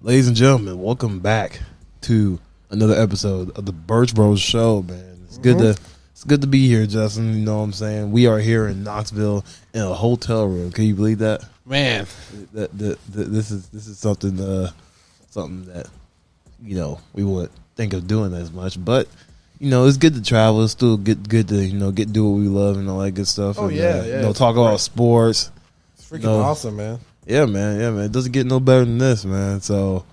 Ladies and gentlemen, welcome back to another episode of the Burch Bros Show, man. It's good to be here, Justin. You know what I'm saying? We are here in Knoxville in a hotel room. Can you believe that? Man, This is something that we wouldn't think of doing as much, but it's good to travel. It's still good to do what we love and all that good stuff. Oh, and, yeah. Talk about sports. It's freaking awesome, man. Yeah, man. It doesn't get no better than this, man. So,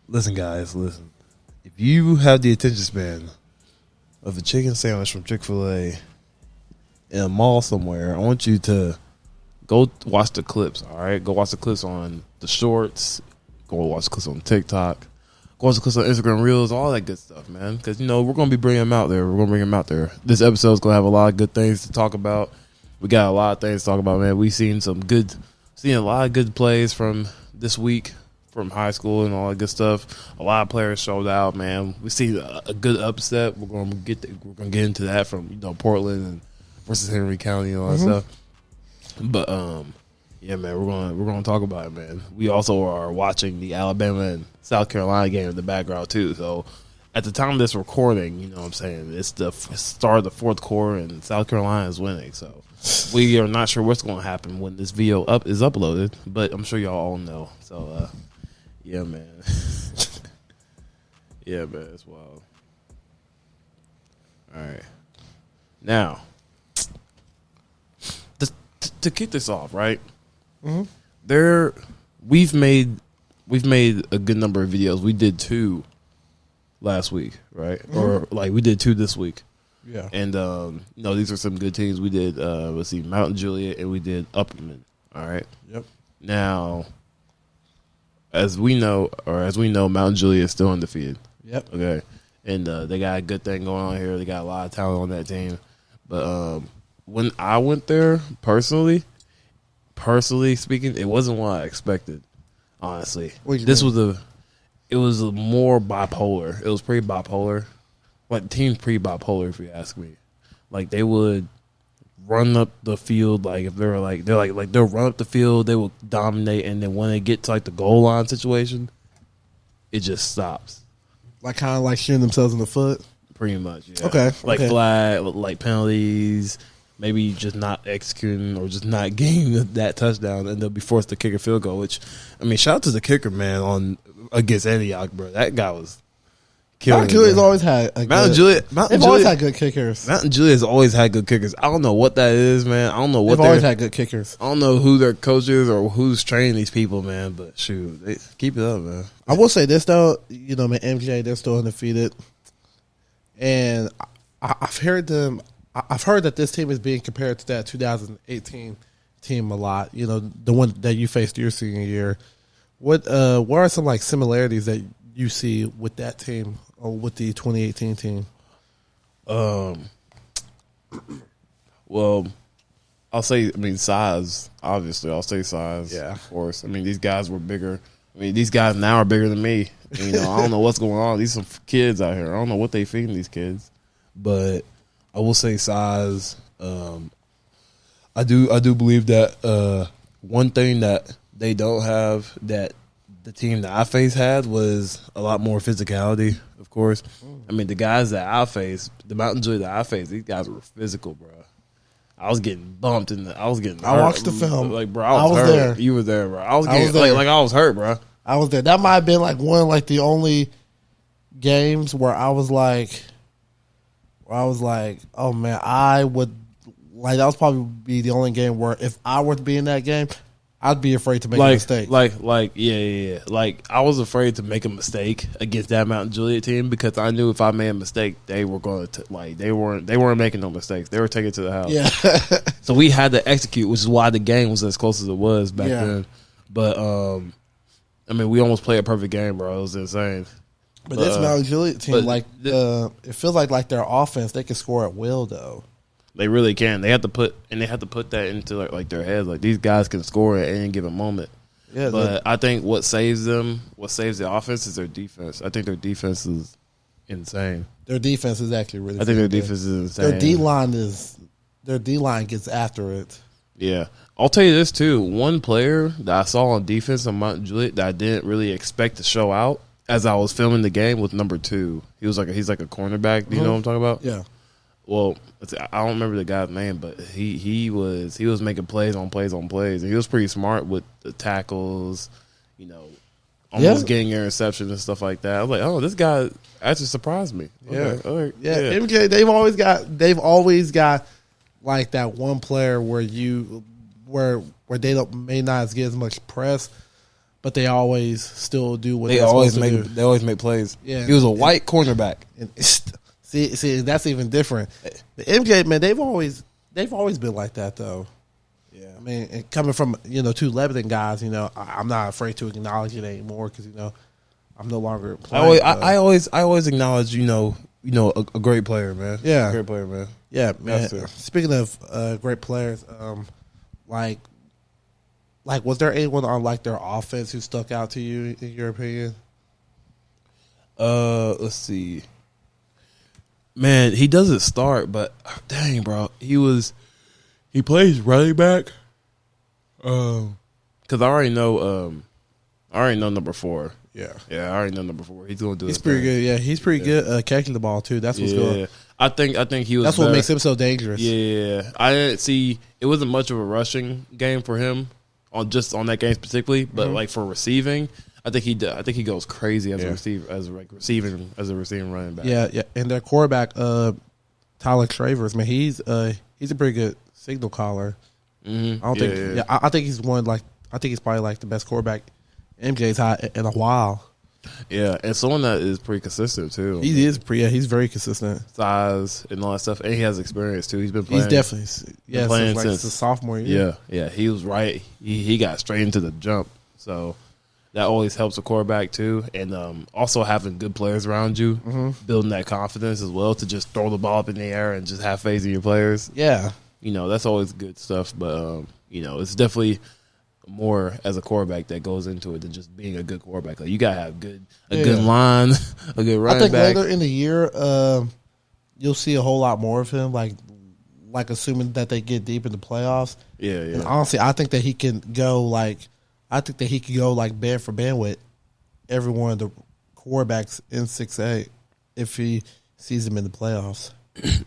listen, guys, If you have the attention span of a chicken sandwich from Chick-fil-A in a mall somewhere, I want you to go watch the clips, all right? Go watch the clips on the shorts. Go watch the clips on TikTok. Go watch the clips on Instagram Reels, all that good stuff, man. Because, we're going to be bringing them out there. We're going to bring them out there. This episode is going to have a lot of good things to talk about. We got a lot of things to talk about, man. We've seen a lot of good plays from this week from high school and all that good stuff. A lot of players showed out, man. We see a good upset. We're going to get into that from Portland and versus Henry County and all that stuff. But yeah, man, we're going to talk about it, man. We also are watching the Alabama and South Carolina game in the background too. So at the time of this recording, you know what I'm saying, it's the start of the fourth quarter and South Carolina is winning. So we are not sure what's going to happen when this video is uploaded, but I'm sure y'all all know. So, yeah, man. Yeah, man, it's wild. All right. Now, to kick this off, right? We've made a good number of videos. We did 2 last week, right? Or we did 2 this week. Yeah. And, these are some good teams. We did, Mountain Juliet, and we did Upperman. All right. Yep. Now, as we know, Mountain Juliet is still undefeated. Yep. Okay. And they got a good thing going on here. They got a lot of talent on that team. But when I went there, personally speaking, it wasn't what I expected, honestly. It was more bipolar. It was pretty bipolar. Like, the team's pretty bipolar, if you ask me. Like, they would run up the field, like, if they'll run up the field, they will dominate, and then when they get to, like, the goal line situation, it just stops. Like, kind of like shooting themselves in the foot? Pretty much, yeah. Okay. Flag, like, penalties, maybe just not executing or just not getting that touchdown, and they'll be forced to kick a field goal, which, shout out to the kicker, man, against Antioch, bro. That guy was Mountain Juliet's always had they've always had good kickers. Mountain Juliet's always had good kickers. I don't know what that is, man. I don't know what they've always had good kickers. I don't know who their coach is or who's training these people, man. But shoot, keep it up, man. I will say this though, man, MJ, they're still undefeated, and I've heard that this team is being compared to that 2018 team a lot. The one that you faced your senior year. What are some like similarities that you see with that team or with the 2018 team? Well, I'll say, size. Obviously, I'll say size. Yeah, of course. These guys were bigger. These guys now are bigger than me. I don't know what's going on. These are some kids out here. I don't know what they feeding these kids, but I will say size. I do believe that one thing that they don't have that the team that I faced had was a lot more physicality, of course. The guys that I faced, the Mountain Juliet that I faced, these guys were physical, bro. I was getting bumped I watched the film. Like, bro, I was hurt. There. You were there, bro. I was hurt, bro. I was there. That might have been like one of like the only games where I was like, oh man, I would like that was probably be the only game where if I were to be in that game, I'd be afraid to make a mistake. Yeah. Like, I was afraid to make a mistake against that Mountain Juliet team because I knew if I made a mistake, they were going to they weren't making no mistakes. They were taking it to the house. Yeah. So we had to execute, which is why the game was as close as it was back then. But we almost played a perfect game, bro. It was insane. But this Mountain Juliet team, it feels like their offense, they can score at will though. They really can. They have to put that into like their heads. Like, these guys can score at any given moment. Yeah, but I think what saves the offense is their defense. I think their defense is insane. Their defense is actually really. I think their defense is insane. Their D line gets after it. Yeah. I'll tell you this, too. One player that I saw on defense on Mount Juliet that I didn't really expect to show out as I was filming the game was number 2. He's like a cornerback. Do you know what I'm talking about? Yeah. Well, I don't remember the guy's name, but he was making plays on plays on plays. And he was pretty smart with the tackles, almost getting interceptions and stuff like that. I was like, oh, this guy actually surprised me. Yeah. Okay. Yeah. MJ, they've always got like that one player where they may not get as much press, but they always still do what they always make plays. Yeah. He was a white cornerback. And see, that's even different. The MJ, man, they've always been like that though. Yeah. I mean, and coming from 2 Lebanon guys, I'm not afraid to acknowledge it anymore because I'm no longer playing. I always acknowledge a great player, man. Yeah, great player, man. Yeah, man. Speaking of great players, like was there anyone on like their offense who stuck out to you in your opinion? Let's see. Man, he doesn't start, but dang, bro, he plays running back. Because I already know number 4. Yeah, I already know number 4. He's gonna do. He's pretty good. Yeah, he's pretty good catching the ball too. That's what's good. I think he was. That's what makes him so dangerous. Yeah, I didn't see. It wasn't much of a rushing game for him on that game specifically, but like for receiving, I think he goes crazy as a receiver, as a receiving running back. Yeah. And their quarterback, Tyler Travers, man, he's a pretty good signal caller. Mm-hmm. I think he's probably like the best quarterback MJ's had in a while. Yeah, and someone that is pretty consistent too. He's very consistent. Size and all that stuff, and he has experience too. He's been playing. He's definitely playing since the sophomore year. Yeah. He was right. He got straight into the jump, so that always helps a quarterback too. And also having good players around you, building that confidence as well to just throw the ball up in the air and just have faith in your players. Yeah, that's always good stuff. But it's definitely more as a quarterback that goes into it than just being a good quarterback. Like you gotta have good line, a good running back. I think later in the year, you'll see a whole lot more of him. Like assuming that they get deep in the playoffs. Yeah. And honestly, I think that he can go like band for band with every one of the quarterbacks in 6A if he sees them in the playoffs.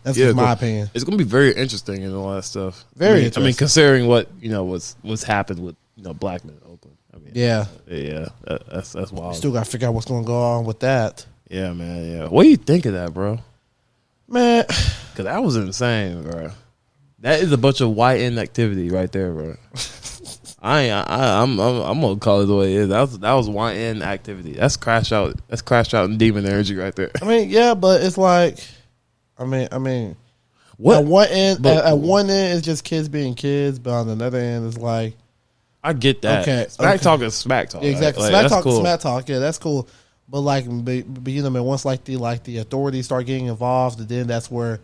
That's just my opinion. It's going to be very interesting and all that stuff. Very interesting. I mean, considering what what's happened with Blackman in Oakland. I mean, that's wild. Still got to figure out what's going to go on with that. Yeah, man. Yeah. What do you think of that, bro? Man, because that was insane, bro. That is a bunch of white end activity right there, bro. I'm gonna call it the way it is. That was white end activity. That's crash out. That's crash out and demon energy right there. I mean, yeah, but it's like. I mean, what? At one end, it's just kids being kids, but on another end, it's like I get that. Okay, smack talk is smack talk. Yeah, exactly, like, smack talk, cool. Smack talk. Yeah, that's cool. But man, once the authorities start getting involved, then that's where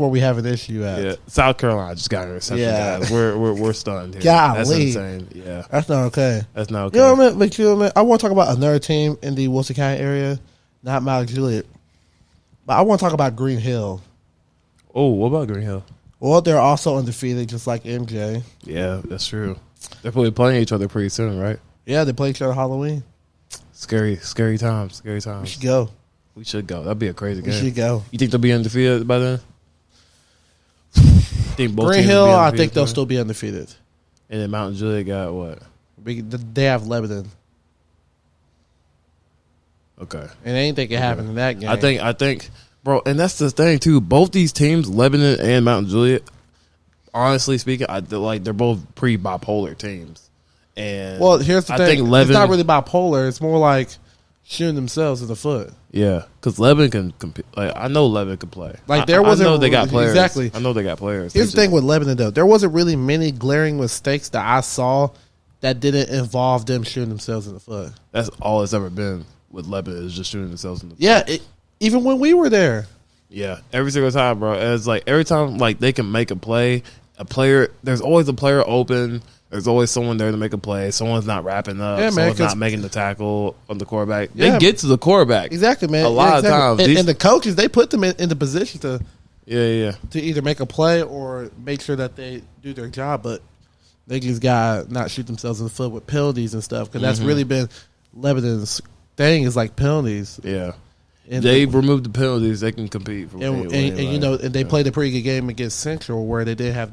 we have an issue at. Yeah, South Carolina just got an interception. Yeah, guys. We're stunned here. Golly. That's insane. Yeah, that's not okay. That's not okay. You know what I mean? I want to talk about another team in the Wilson County area, not Mount Juliet, but I want to talk about Green Hill. Oh, what about Green Hill? Well, they're also undefeated, just like MJ. Yeah, that's true. They're probably playing each other pretty soon, right? Yeah, they play each other Halloween. Scary times. Scary times. We should go. We should go. That'd be a crazy game. We should go. You think they'll be undefeated by then? Green Hill, I think they'll still be undefeated. And then Mountain Juliet got what? They have Lebanon. Okay. And anything can happen in that game. I think, bro, and that's the thing too. Both these teams, Lebanon and Mountain Juliet, honestly speaking, they're both pretty bipolar teams. And well, here's the thing. Think Lebanon, it's not really bipolar. It's more like shooting themselves in the foot. Yeah, because Lebanon can compete. Like I know Lebanon can play. Like there wasn't. I know they got players. Exactly. I know they got players. Here's the thing with Lebanon though. There wasn't really many glaring mistakes that I saw that didn't involve them shooting themselves in the foot. That's all it's ever been with Lebanon is just shooting themselves in the foot. Yeah, even when we were there. Yeah, every single time, bro. It's like every time like they can make a player. There's always a player open. There's always someone there to make a play. Someone's not wrapping up. Someone's not making the tackle on the quarterback. They get to the quarterback. Exactly, man. A lot of times. And the coaches, they put them in the position to Yeah. to either make a play or make sure that they do their job, but they just got to not shoot themselves in the foot with penalties and stuff, because that's really been Lebanon's thing is like penalties. Yeah. And They removed the penalties. They can compete. For and you know, and they played a pretty good game against Central where they didn't have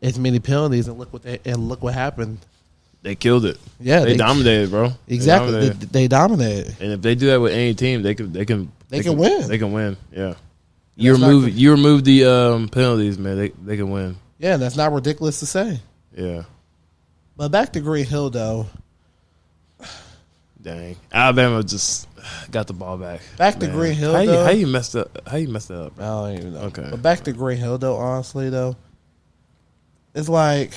as many penalties, and look what happened. They killed it. Yeah, they dominated, bro. Exactly, they dominated. And if they do that with any team, they can win. They can win. Yeah. You remove the penalties, man. They can win. Yeah, and that's not ridiculous to say. Yeah. But back to Green Hill though. Dang, Alabama just got the ball back. Back to Green Hill. How you messed up? How you messed that up? I don't even know. Okay. But back to Green Hill though. Honestly though, it's like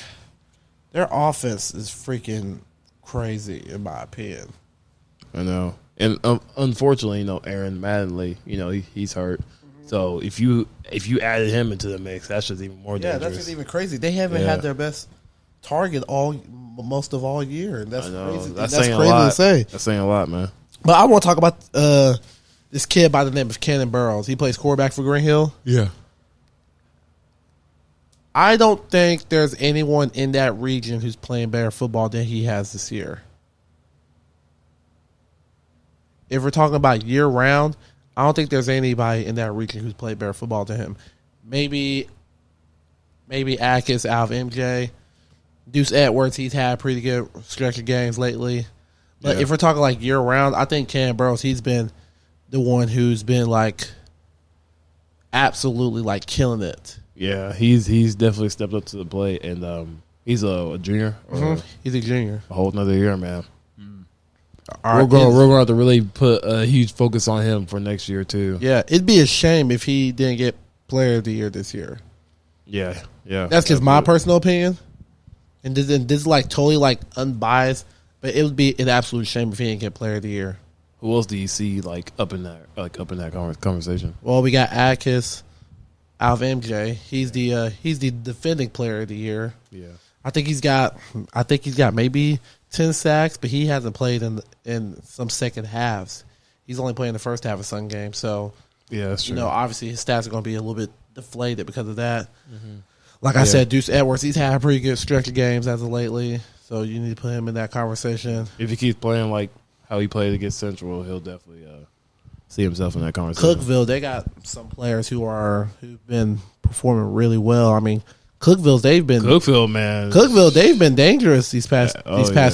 their offense is freaking crazy in my opinion. I know, and unfortunately, Aaron Mattingly, he's hurt. So if you added him into the mix, that's just even more dangerous. Yeah, that's just even crazy. They haven't had their best target most of all year, and that's crazy. That's crazy to say. That's saying a lot, man. But I want to talk about this kid by the name of Cannon Burrows. He plays quarterback for Green Hill. Yeah. I don't think there's anyone in that region who's playing better football than he has this year. If we're talking about year round, I don't think there's anybody in that region who's played better football than him. Maybe Atkins out of MJ. Deuce Edwards, he's had a pretty good stretch of games lately. But if we're talking like year round, I think Cam Burrows, he's been the one who's been like absolutely like killing it. Yeah, he's definitely stepped up to the plate, and he's a junior. He's a junior. A whole another year, man. We're going to have to really put a huge focus on him for next year too. Yeah, it'd be a shame if he didn't get Player of the Year this year. Yeah. That's just my personal opinion. And this is like totally like unbiased, but it would be an absolute shame if he didn't get Player of the Year. Who else do you see up in that conversation? Well, we got Atkins out of MJ. He's the defending Player of the Year. Yeah, I think he's got maybe 10 sacks, but he hasn't played in some second halves. He's only playing the first half of some games, so yeah, that's true. Obviously his stats are going to be a little bit deflated because of that. Like I said, Deuce Edwards, he's had a pretty good stretch of games as of lately, so you need to put him in that conversation. If he keeps playing like how he played against Central, he'll definitely see himself in that conversation. Cookville, they got some players who've been performing really well. I mean, Cookville, they've been dangerous these past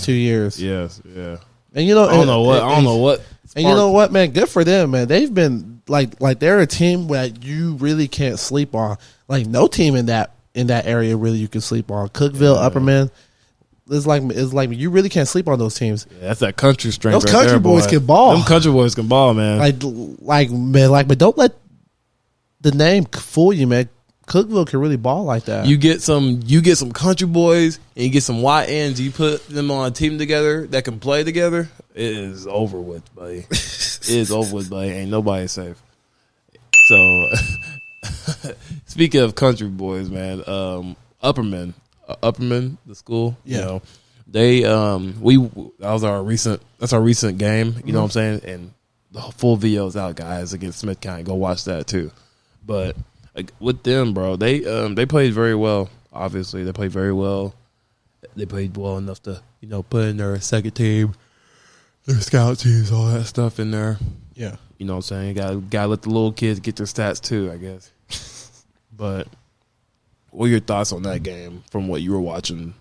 2 years. Yes, yeah. And I don't know what. And you know what, man? Good for them, man. They've been like they're a team that you really can't sleep on. Like no team in that area really you can sleep on. Cookville, Upperman. It's like you really can't sleep on those teams. Yeah, that's that country strength. Those country boys can ball. Them country boys can ball, man. But don't let the name fool you, man. Cookville can really ball like that. You get some country boys and you get some YNs. You put them on a team together that can play together. It is over with, buddy. It is over with, buddy. Ain't nobody safe. So, speaking of country boys, man, Upperman, the school. Yeah. That's our recent game. You know what I'm saying? And the full video is out, guys, against Smith County. Go watch that too. But with them, bro, they played very well. Obviously, they played very well. They played well enough to put in their second team, their scout teams, all that stuff in there. Yeah, you know what I'm saying. Gotta let the little kids get their stats too, I guess. But what are your thoughts on that game from what you were watching?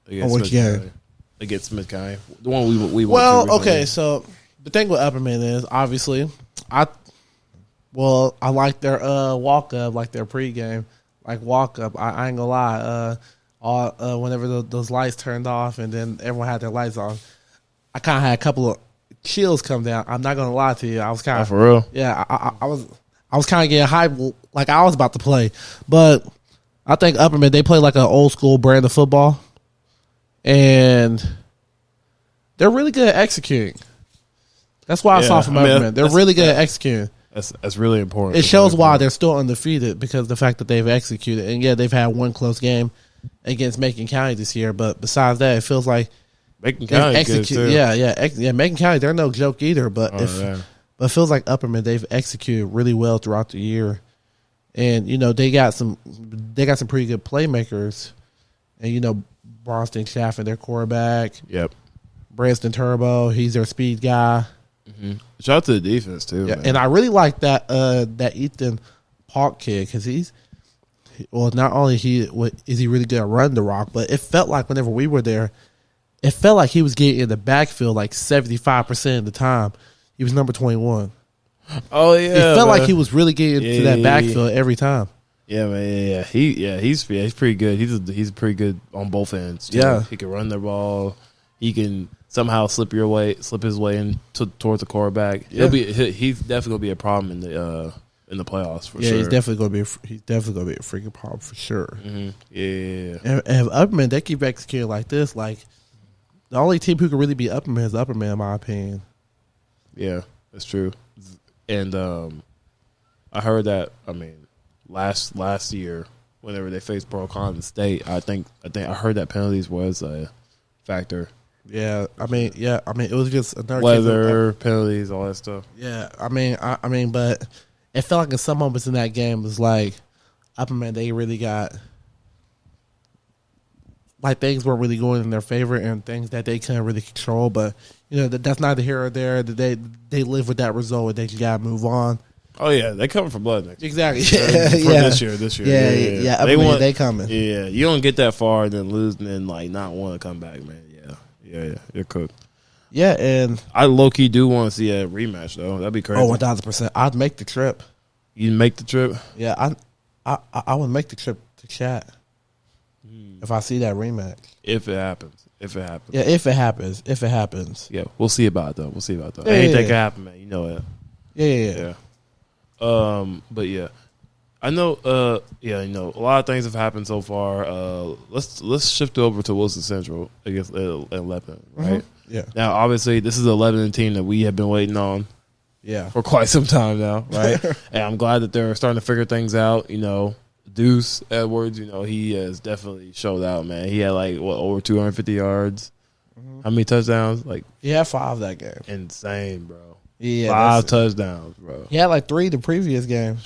Which game? Against Smith County, the one we went well, to okay. So the thing with Upperman is obviously I like their walk up, like their pregame, like walk up. I ain't gonna lie. Whenever those lights turned off and then everyone had their lights on, I kind of had a couple of chills come down. I'm not gonna lie to you. I was kind of for real. Yeah, I was kind of getting hyped, like I was about to play. But I think Upperman, they play like an old school brand of football, and they're really good at executing. That's why I saw from Upperman. They're really good at executing. That's really important. It shows why they're still undefeated, because of the fact that they've executed. And yeah, they've had one close game against Macon County this year, but besides that, it feels like Macon County good too. Yeah, Macon County, they're no joke either. But but it feels like Upperman, they've executed really well throughout the year, And they got some pretty good playmakers, and Bronson Chaffin, their quarterback. Yep. Branston Turbo, he's their speed guy. Mm-hmm. Shout out to the defense too. Yeah, man. and I really like that Ethan Park kid because not only is he really good at running the rock, but it felt like whenever we were there, it felt like he was getting in the backfield like 75% of the time. He was number 21. Oh yeah, it felt man. like he was really getting to that backfield every time. Yeah, man. Yeah. He's pretty good. He's pretty good on both ends. Too. Yeah, he can run the ball. He can somehow slip his way towards the quarterback. Yeah. He's definitely gonna be a problem in the playoffs for sure. Yeah, he's definitely gonna be a freaking problem for sure. Mm-hmm. Yeah. And if Upperman, they keep executing like this, like the only team who can really be Upperman is Upperman, in my opinion. Yeah, that's true. And I heard that. I mean, last year, whenever they faced Burch State, I think I heard that penalties was a factor. Yeah, I mean, it was just another weather, penalties, all that stuff. Yeah, I mean, but it felt like in some moments in that game it was like Upperman, they really got like things weren't really going in their favor and things that they couldn't really control. But that's neither here or there. They live with that result. And they just gotta move on. Oh yeah, they coming for blood next year. Exactly. This year. Yeah. They coming. Yeah, you don't get that far and then lose and then like not want to come back, man. Yeah, you're cooked. Yeah, and I low key do want to see a rematch though. That'd be crazy. Oh, 1,000%. I'd make the trip. You make the trip? Yeah, I would make the trip to chat if I see that rematch. If it happens. Yeah, if it happens. Yeah, we'll see about it though. Yeah, Anything can happen, man. You know it. Yeah. But yeah, I know. A lot of things have happened so far. Let's shift over to Wilson Central against Lebanon, right? Yeah. Now, obviously, this is a Lebanon team that we have been waiting on. Yeah. For quite some time now, right? And I'm glad that they're starting to figure things out. Deuce Edwards, he has definitely showed out, man. He had over 250 yards. Mm-hmm. How many touchdowns? He had 5 that game. Insane, bro. Yeah, 5 touchdowns, bro. He had 3 the previous game.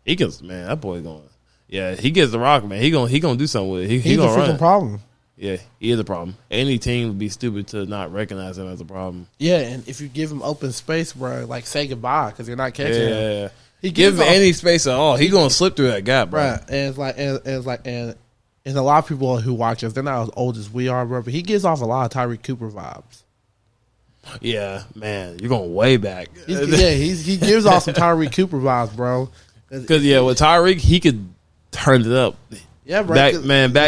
He gets, man, that boy going. Yeah, he gets the rock, man. He gonna do something with it. He's a gonna freaking run. problem. Yeah, he is a problem. Any team would be stupid to not recognize him as a problem. Yeah, and if you give him open space, bro, say goodbye because you're not catching him. Yeah. He give him any space at all. He gonna slip through that gap, bro. Right, and a lot of people who watch us, they're not as old as we are, bro. But he gives off a lot of Tyreek Cooper vibes. Yeah, man, you're going way back. He gives off some Tyreek Cooper vibes, bro. Because with Tyreek, he could turn it up. Yeah, bro. Back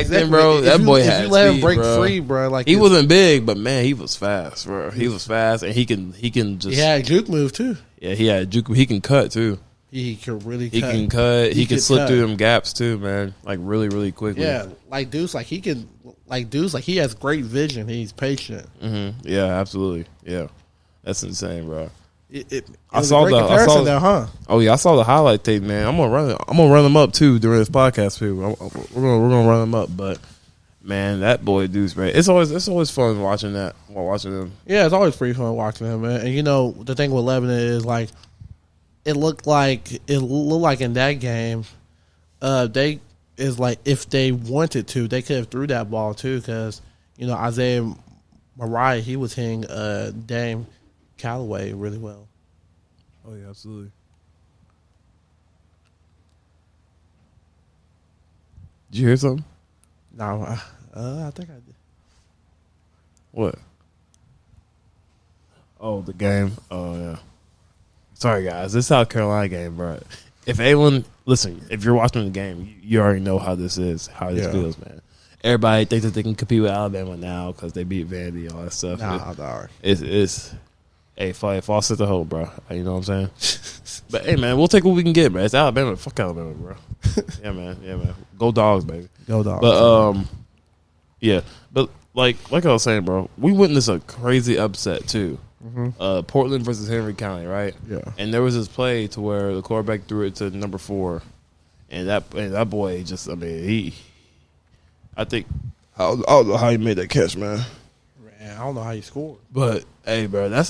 then, bro, that boy had you let speed, him break bro. free, bro. He wasn't big, but man, he was fast, bro. He was fast, and he can just. He had a juke move too. Yeah, he had juke. He can cut too. He could really. He can cut. He can slip through them gaps too, man. Really, really quickly. Yeah, Deuce, he can. Deuce, he has great vision. He's patient. Mm-hmm. Yeah, absolutely. Yeah, that's insane, bro. I saw the there, huh? Oh yeah, I saw the highlight tape, man. I'm gonna run them up too during this podcast too. We're gonna run them up, but man, that boy Deuce, man, it's always fun watching that while watching him. Yeah, it's always pretty fun watching him, man. And the thing with Lebanon is it looked like in that game, they is if they wanted to, they could have threw that ball too, because Isaiah Mariah, he was hitting Dame Callaway really well. Oh yeah, absolutely. Did you hear something? No, I think I did. What? Oh, the game. Oh yeah. Sorry guys, this South Carolina game, bro. If you're watching the game, you already know how this feels, man. Everybody thinks that they can compete with Alabama now because they beat Vandy and all that stuff. Nah, it's false at the hole, bro. You know what I'm saying? But hey, man, we'll take what we can get, man. It's Alabama. Fuck Alabama, bro. Yeah, man. Go Dogs, baby. Go Dogs. But yeah. But like I was saying, bro, we witnessed a crazy upset too. Mm-hmm. Portland versus Henry County, right? Yeah. And there was this play to where the quarterback threw it to number 4, and that boy just, I think I don't know how he made that catch, man. I don't know how he scored. But hey, bro, that's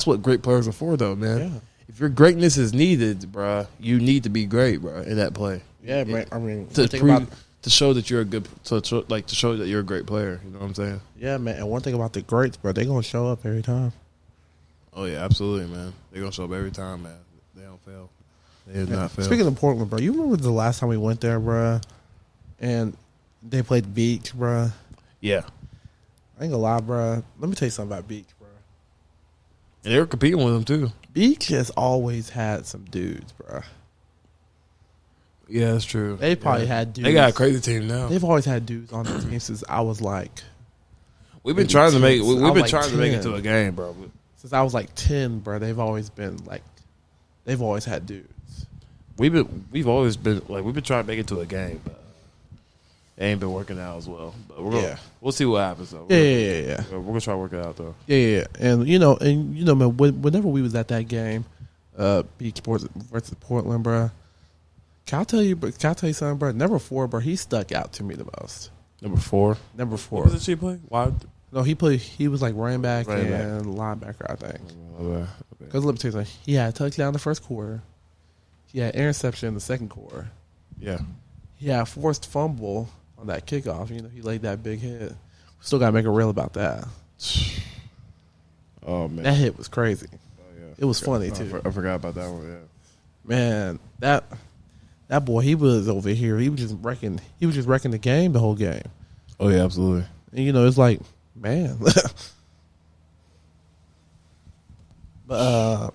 what great players are for, though, man. if your greatness is needed, bruh, you need to be great, bruh, in that play. Yeah, man. I mean, To show that you're a good, to show that you're a great player. You know what I'm saying? yeah, man. And one thing about the greats, bro, they gonna show up every time. Oh yeah, absolutely, man. They're gonna show up every time, man. They don't fail. They have not failed. Speaking of Portland, bro, you remember the last time we went there, bro, and they played Beach, bro? Yeah, I ain't gonna lie, bro. Let me tell you something about Beach, bro. and they were competing with them too. Beach has always had some dudes, bro. Yeah, that's true. They probably had dudes. They got a crazy team now. They've always had dudes on the team since I was like. We've been trying to make. Since I We've was been like trying to make it 10. to a game, bro. Since I was like 10, bro, they've always been like. They've always had dudes. We've always been like we've been trying to make it to a game, but it ain't been working out as well. But we'll see what happens though. Yeah. We're gonna try to work it out though. Yeah. And man, whenever we was at that game, Beach versus Portland, bro. Can I tell you something, bro? Number 4, bro, he stuck out to me the most. Number 4. Number 4. What position he play? Wide. No, he was like running back Running back. and linebacker, I think. Okay. Because let me tell you something. He had a touchdown in the first quarter. He had interception in the second quarter. Yeah. He had a forced fumble on that kickoff. You know, he laid that big hit. Still got to make a reel about that. Oh man, That hit was crazy. Oh, yeah. It was funny too. I forgot about that one. Yeah. Man, that boy, he was over here. He was just wrecking the game the whole game. Oh yeah, absolutely. And it's like, man. But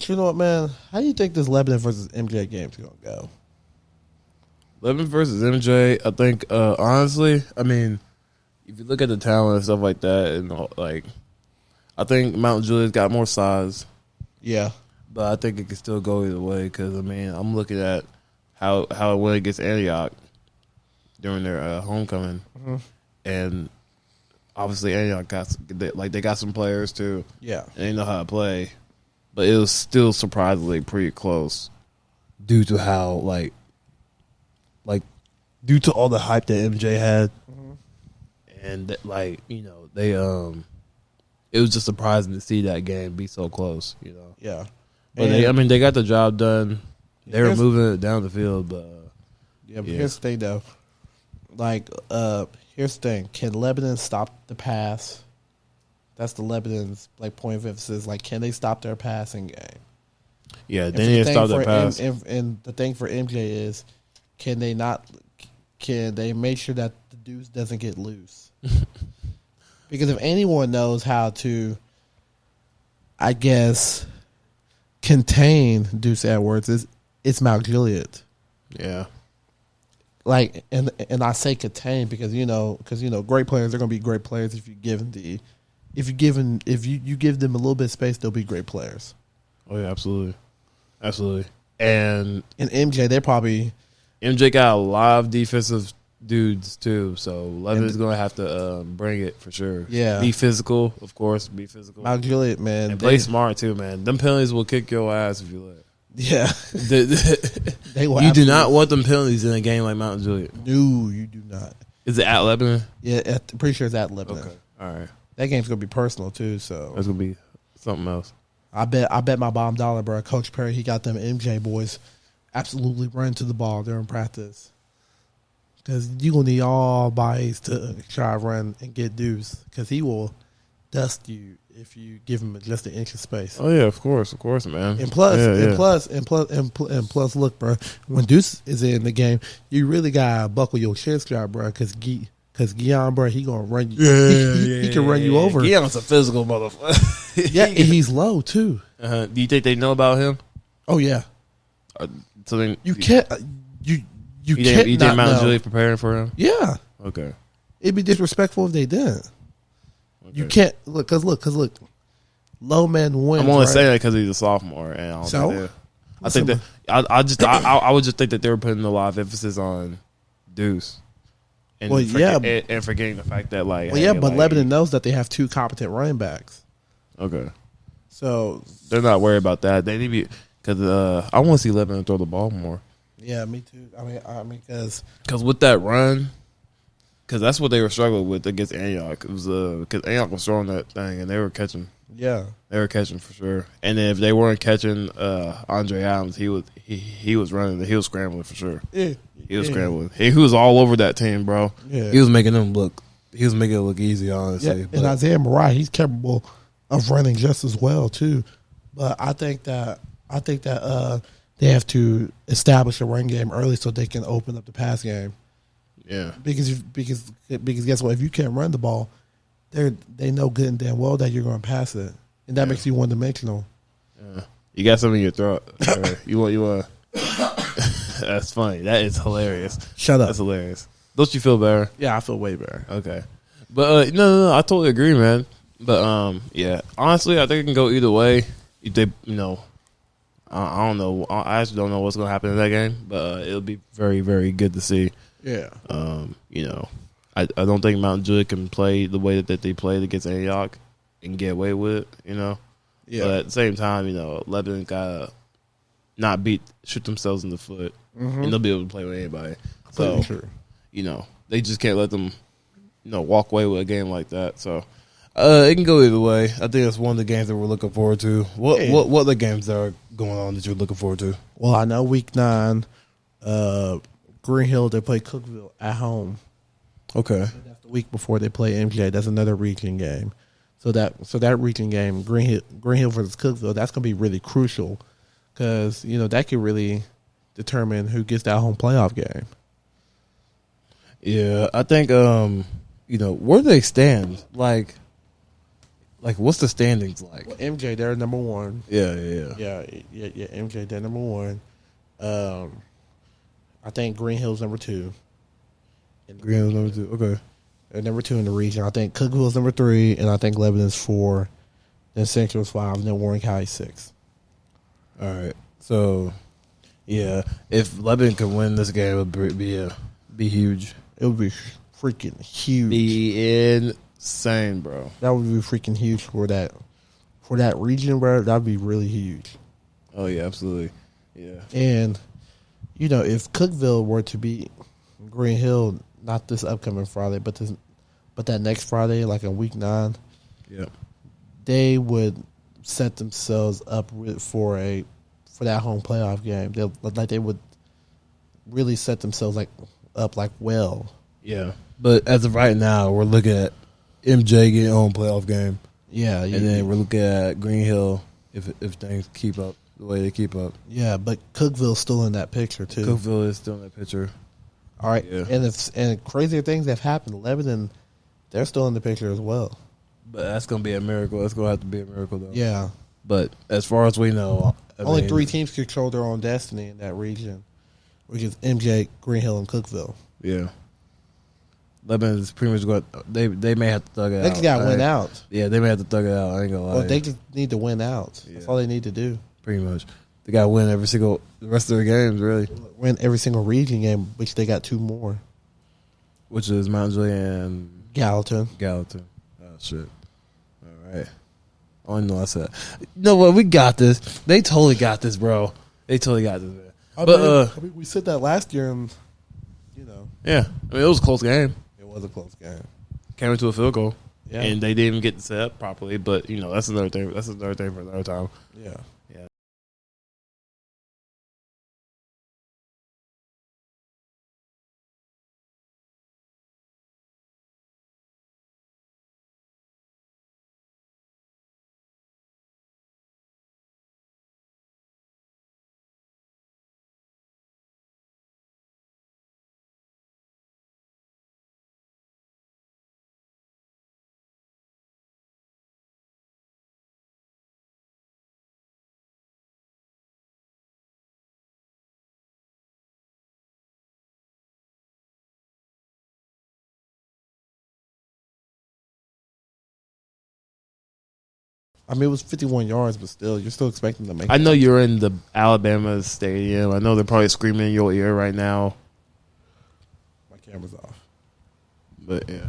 you know what, man? How do you think this Lebanon versus MJ game is gonna go? Lebanon versus MJ. I think honestly, I mean, if you look at the talent and stuff like that, and like, I think Mount Juliet's got more size. Yeah. But I think it could still go either way because, I mean, I'm looking at how it went against Antioch during their homecoming. Mm-hmm. And obviously Antioch they got some players too. Yeah. And they know how to play. But it was still surprisingly pretty close due to how, like due to all the hype that MJ had. Mm-hmm. And, they it was just surprising to see that game be so close, Yeah. But they got the job done. They were moving it down the field, but but here's the thing though. Like, here's the thing. Can Lebanon stop the pass? That's the Lebanon's point of emphasis. Like, can they stop their passing game? yeah, they need to stop that pass. And the thing for MJ is, can they make sure that the deuce doesn't get loose? Because if anyone knows how to, I guess, contain Deuce Edwards, it's Mount Juliet. Yeah. Like, and I say contain because great players are going to be great players if you give them you give them a little bit of space, they'll be great players. Oh yeah, absolutely. And MJ, they're probably MJ got a lot of defensive dudes too, so Lebanon's gonna have to bring it for sure. Yeah, be physical, of course. Be physical. Mount Juliet, man, and play smart too, man. Them penalties will kick your ass if you let. Yeah, they will. You do not want them penalties in a game like Mount Juliet. No, you do not. Is it at Lebanon? Yeah, I'm pretty sure it's at Lebanon. Okay, all right. That game's gonna be personal too, so that's gonna be something else. I bet my bottom dollar, bro. Coach Perry, he got them MJ boys absolutely run to the ball during practice because you gonna need all bodies to try to run and get Deuce because he will dust you if you give him just an inch of space. Oh yeah, of course, man. And plus, look, bro. When Deuce is in the game, you really gotta buckle your chin strap, bro, because Guion, bro, he gonna run you. He can run you over. Guion's a physical motherfucker. Yeah, and he's low too. Do you think they know about him? Oh yeah. So then you can't. You can't. You think Mount Juliet preparing for him? Yeah. Okay. It'd be disrespectful if they didn't. Okay. You can't look. Low man wins. I'm only saying that because he's a sophomore, and I think that I would just think that they were putting a lot of emphasis on Deuce. And and forgetting the fact that but Lebanon knows that they have two competent running backs. Okay. So they're not worried about that. They need to because I want to see Lebanon throw the ball more. Yeah, me too. I mean, because with that run, because that's what they were struggling with against Antioch. It was because Antioch was throwing that thing and they were catching. Yeah, they were catching for sure. And then if they weren't catching Andre Adams, he was running. He was scrambling for sure. yeah, He was scrambling. He was all over that team, bro. yeah. He was making them look. He was making it look easy, honestly. Yeah, and Isaiah Mariah, he's capable of running just as well too. But I think that they have to establish a run game early so they can open up the pass game. Yeah, Because guess what? If you can't run the ball, they know good and damn well that you're going to pass it, and that makes you one dimensional. yeah. You got something in your throat. you want. That's funny. That is hilarious. Shut up. That's hilarious. Don't you feel better? Yeah, I feel way better. Okay. But no, I totally agree, man. But yeah, honestly, I think it can go either way. If they, I don't know. I actually don't know what's gonna happen in that game, but it'll be very, very good to see. Yeah. I don't think Mount Juliet can play the way that they played against Antioch and get away with it. Yeah. But at the same time, Lebanon gotta not shoot themselves in the foot, and they'll be able to play with anybody. So, True. They just can't let them, walk away with a game like that. So, it can go either way. I think it's one of the games that we're looking forward to. What other games that are going on that you're looking forward to? Well, I know week 9, Green Hill, they play Cookville at home. Okay. That's the week before they play MJ. That's another region game. So that region game, Green Hill versus Cookville, that's going to be really crucial because that could really determine who gets that home playoff game. Yeah, I think where do they stand? Like what's the standings like? Well, MJ, they're number 1. Yeah. MJ, they're number 1. I think Green Hill's number 2. Green Hill's number 2. Okay. They're number 2 in the region. I think Cookville's number 3, and I think Lebanon's 4. Then Central's 5, and then Warren County's 6. All right. So, yeah, if Lebanon could win this game, it would be huge. It would be freaking huge. Be insane, bro. That would be freaking huge for that region, bro. That'd be really huge. Oh yeah, absolutely. Yeah. And if Cookville were to beat Green Hill, not this upcoming Friday, but that next Friday, like on week 9, Yeah. they would set themselves up for that home playoff game. They would really set themselves up well. Yeah. But as of right now, we're looking at MJ getting home playoff game. Yeah, And then we're looking at Green Hill if things keep up the way they keep up. Yeah, but Cookville's still in that picture too. Cookville is still in that picture. All right, Yeah. and crazier things have happened. Lebanon, they're still in the picture as well. But that's going to be a miracle. That's going to have to be a miracle, though. Yeah, But as far as we know, only 3 teams control their own destiny in that region, which is MJ, Green Hill, and Cookville. Yeah. Lebanon is pretty much going. They may have to thug it They out. just got to win out. Yeah, they may have to thug it out. I ain't gonna lie. Well, they just need to win out. That's Yeah. all they need to do. pretty much. They got to win the rest of their games, really. Win every single region game, which they got 2 more. Which is Mount Juliet and Gallatin. Gallatin. Oh shit! All right. I only know I said. You know what? We got this. They totally got this, bro. They totally got this. Man. I mean, we said that last year, and Yeah. I mean, it was a close game. it was a close game. Came into a field goal. Yeah. And they didn't even get set up properly, but that's another thing. That's another thing for another time. Yeah. Yeah. I mean, it was 51 yards, but still, you're still expecting to make I know you're in the Alabama stadium. I know they're probably screaming in your ear right now. My camera's off. But yeah.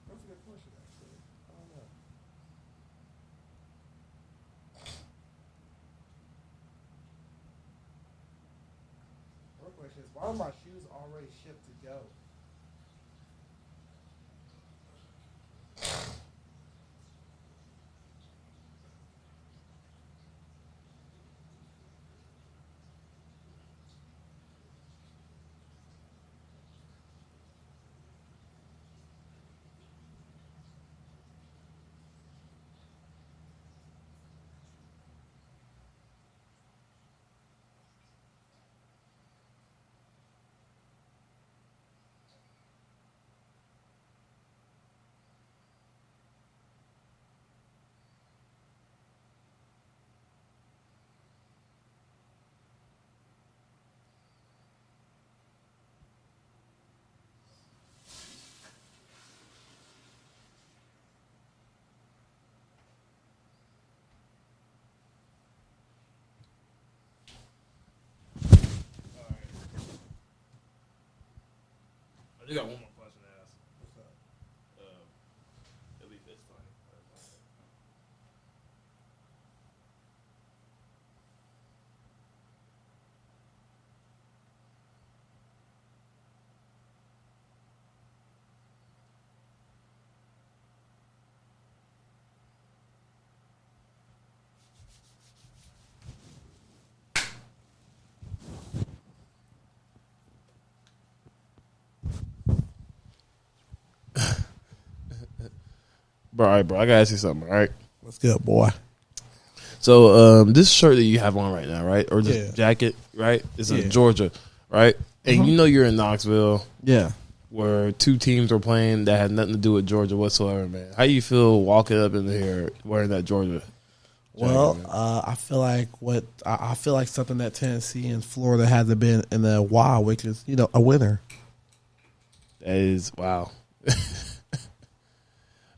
That's a good question, actually. I don't know. Real question is, why are my shoes already shipped to go? I got one more question to ask. What's up? It'll be this funny. Bro, all right, bro. I gotta ask you something, all right? What's good, boy? So, this shirt that you have on right now, right, or this Yeah. jacket, right? It's Yeah. in Georgia, right? And you know you're in Knoxville, Yeah. where two teams are playing that had nothing to do with Georgia whatsoever, man. How you feel walking up in here wearing that Georgia? Well, man? I feel like I feel like something that Tennessee and Florida hasn't been in a while, which is a winner. That is wow.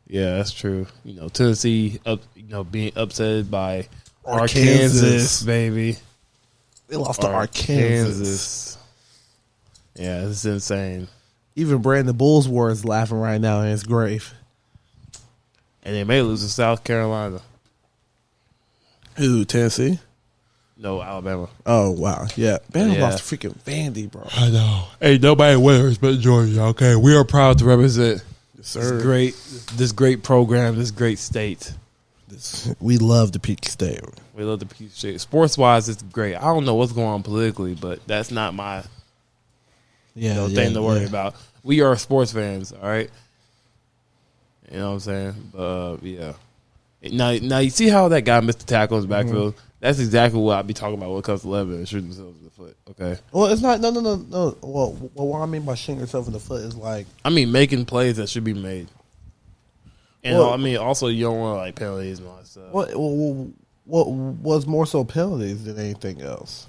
Yeah, that's true. Tennessee being upset by Arkansas, baby. They lost to Arkansas. Yeah, this is insane. Even Brandon Bullsworth is laughing right now in his grave. And they may lose to South Carolina. Who, Tennessee? No, Alabama. Oh, wow. Yeah. Bama Yeah. lost to freaking Vandy, bro. I know. Hey, nobody winners but Georgia. Okay, we are proud to represent Yes, this great program, this great state. We love the Peach State. We love the Peach State. Sports wise, it's great. I don't know what's going on politically, but that's not my thing to worry about. We are sports fans, all right. You know what I'm saying? But yeah. Now you see how that guy missed the tackle in his backfield? That's exactly what I'd be talking about when it comes to Lebanon, shooting themselves in the foot. Okay. Well, it's not. No. Well, what I mean by shooting yourself in the foot is like. I mean, making plays that should be made. And Well- I mean, also you don't want like penalties and all that stuff. What was more so penalties than anything else?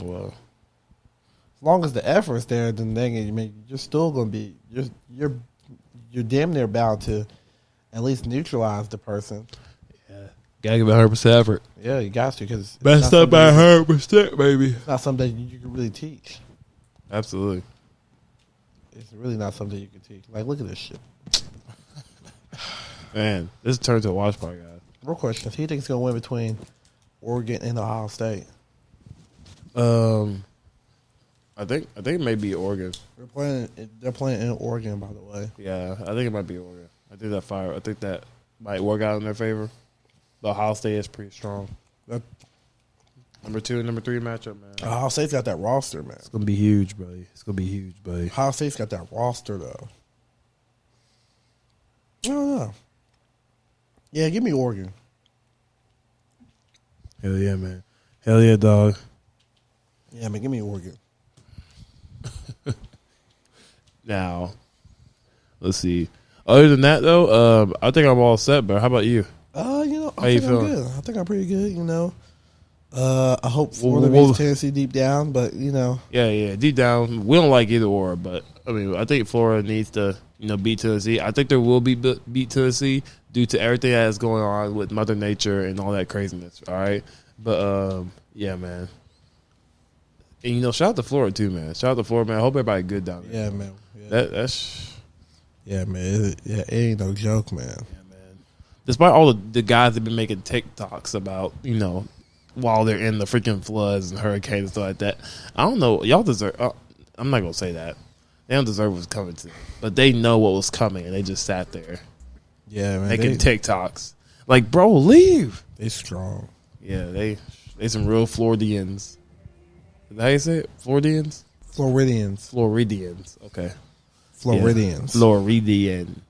Well, As long as the effort's there, then you're still going to be you're damn near bound to at least neutralize the person. yeah, gotta give it 100% effort. Yeah, you got to because Best up by 100%, baby. It's not something that you can really teach. Absolutely. It's really not something you can teach. Like, look at this shit. Man, this turned to a watch party, guys. Real question: who do you think is going to win between Oregon and Ohio State? I think it may be Oregon. They're playing in Oregon, by the way. Yeah, I think it might be Oregon. I think that might work out in their favor. But Ohio State is pretty strong. That- Number 2 and number 3 matchup, man. Ohio State's got that roster, man. It's gonna be huge, buddy. It's gonna be huge, buddy. Ohio State's got that roster, though. I don't know. Yeah, give me Oregon. Hell yeah, man. Hell yeah, dog. Yeah, man, give me Oregon. Now, let's see. Other than that, though, I think I'm all set. But how about you? I you think I'm feeling? good. I think I'm pretty good. I hope Florida beats Tennessee deep down, but Yeah. Deep down, we don't like either or. But I mean, I think Florida needs to, beat Tennessee. I think there will be beat Tennessee due to everything that is going on with Mother Nature and all that craziness. All right, but yeah, man. And shout out to Florida too, man. Shout out to Florida, man. I hope everybody good down there. Yeah, man. Yeah. That's Yeah, man. It ain't no joke, man. yeah, man. Despite all the guys that been making TikToks about, while they're in the freaking floods and hurricanes and stuff like that, I don't know. Y'all deserve. I'm not gonna say that. They don't deserve what's coming to them, but they know what was coming, and they just sat there Yeah, man. making TikToks. Like, bro, leave. They strong. Yeah, they some real Floridians. Is that how you say it? Floridians? Floridians. Floridians. Okay. Floridians. Yeah. Floridian.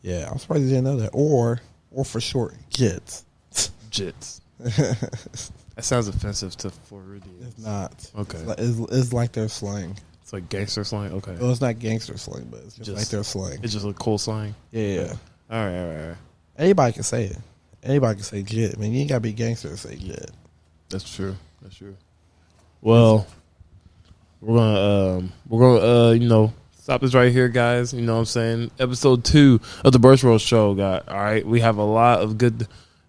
Yeah, I'm surprised you didn't know that. Or for short, Jits. Jits. That sounds offensive to Floridians. It's not. Okay. It's like their slang. It's like gangster slang? Okay. Well, it's not gangster slang, but it's just like their slang. It's just a cool slang? Yeah. All right. Anybody can say it. Anybody can say Jit. I mean, you ain't got to be gangster to say Jit. That's true. Well, we're gonna stop this right here, guys. You know what I'm saying? Episode 2 of the Burch Show, guys. All right, we have a lot of good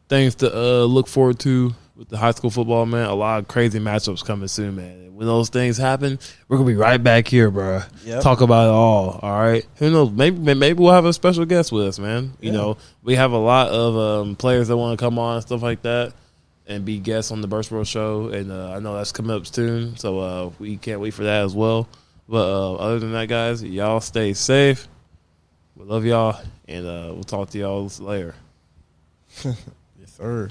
things to look forward to with the high school football, man. A lot of crazy matchups coming soon, man. And when those things happen, we're gonna be right back here, bro. Yep. Talk about it all. All right. Who knows? Maybe we'll have a special guest with us, man. You know, we have a lot of players that want to come on and stuff like that and be guests on the Burch Show, and I know that's coming up soon, so we can't wait for that as well. But other than that, guys, y'all stay safe. We love y'all, and we'll talk to y'all later. Yes, sir.